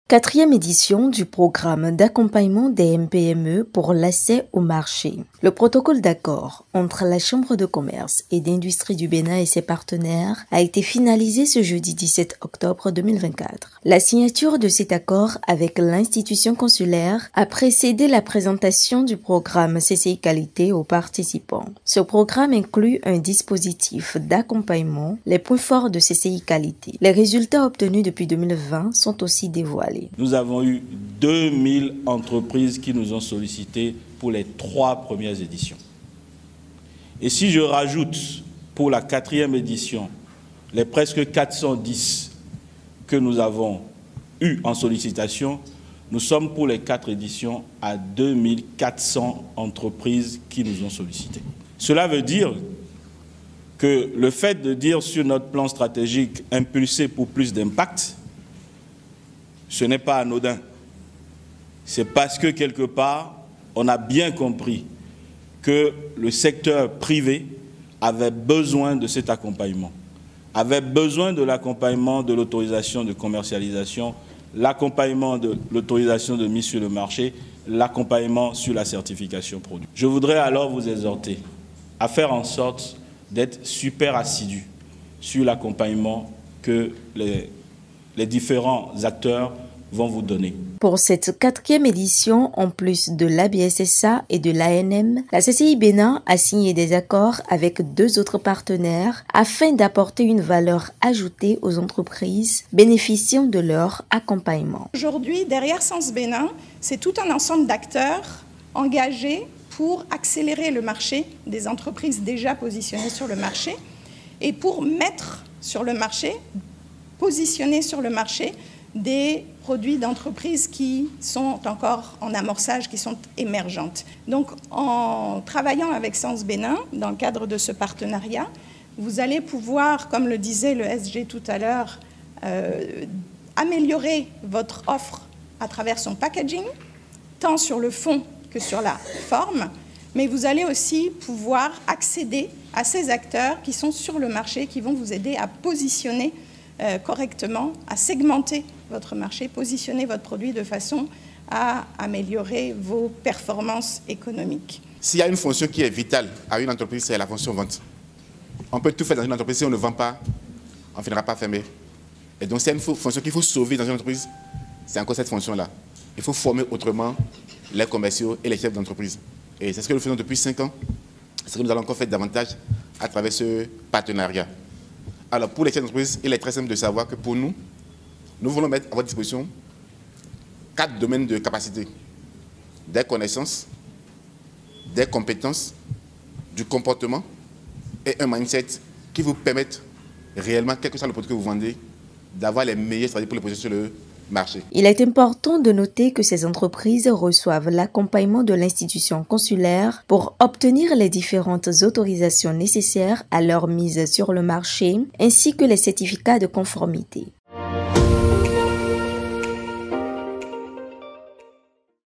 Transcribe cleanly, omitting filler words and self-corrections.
Quatrième édition du programme d'accompagnement des MPME pour l'accès au marché. Le protocole d'accord entre la Chambre de commerce et d'industrie du Bénin et ses partenaires a été finalisé ce jeudi 17 octobre 2024. La signature de cet accord avec l'institution consulaire a précédé la présentation du programme CCI Qualité aux participants. Ce programme inclut un dispositif d'accompagnement, les points forts de CCI Qualité. Les résultats obtenus depuis 2020 sont aussi dévoilés. Nous avons eu 2000 entreprises qui nous ont sollicité pour les 3 premières éditions. Et si je rajoute pour la 4e édition les presque 410 que nous avons eu en sollicitation, nous sommes pour les 4 éditions à 2400 entreprises qui nous ont sollicité. Cela veut dire que le fait de dire sur notre plan stratégique impulsé pour plus d'impact, ce n'est pas anodin. C'est parce que quelque part, on a bien compris que le secteur privé avait besoin de cet accompagnement, avait besoin de l'accompagnement de l'autorisation de commercialisation, l'accompagnement de l'autorisation de mise sur le marché, l'accompagnement sur la certification produit. Je voudrais alors vous exhorter à faire en sorte d'être super assidus sur l'accompagnement que les différents acteurs vont vous donner. Pour cette 4e édition, en plus de l'ABSSA et de l'ANM, la CCI Bénin a signé des accords avec 2 autres partenaires afin d'apporter une valeur ajoutée aux entreprises bénéficiant de leur accompagnement. Aujourd'hui, derrière Sens Bénin, c'est tout un ensemble d'acteurs engagés pour accélérer le marché des entreprises déjà positionnées sur le marché et pour mettre sur le marché, positionner sur le marché des produits d'entreprises qui sont encore en amorçage, qui sont émergentes. Donc, en travaillant avec Sens Bénin, dans le cadre de ce partenariat, vous allez pouvoir, comme le disait le SG tout à l'heure, améliorer votre offre à travers son packaging, tant sur le fond que sur la forme, mais vous allez aussi pouvoir accéder à ces acteurs qui sont sur le marché, qui vont vous aider à positionner correctement, à segmenter votre marché, positionner votre produit de façon à améliorer vos performances économiques. S'il y a une fonction qui est vitale à une entreprise, c'est la fonction vente. On peut tout faire dans une entreprise, si on ne vend pas, on ne finira pas fermé. Et donc c'est une fonction qu'il faut sauver dans une entreprise, c'est encore cette fonction-là. Il faut former autrement les commerciaux et les chefs d'entreprise. Et c'est ce que nous faisons depuis 5 ans. C'est ce que nous allons encore faire davantage à travers ce partenariat. Alors pour les chefs d'entreprise, il est très simple de savoir que pour nous, nous voulons mettre à votre disposition 4 domaines de capacité. Des connaissances, des compétences, du comportement et un mindset qui vous permettent réellement, quel que soit le produit que vous vendez, d'avoir les meilleures stratégies pour les positionner sur le marché. Il est important de noter que ces entreprises reçoivent l'accompagnement de l'institution consulaire pour obtenir les différentes autorisations nécessaires à leur mise sur le marché, ainsi que les certificats de conformité.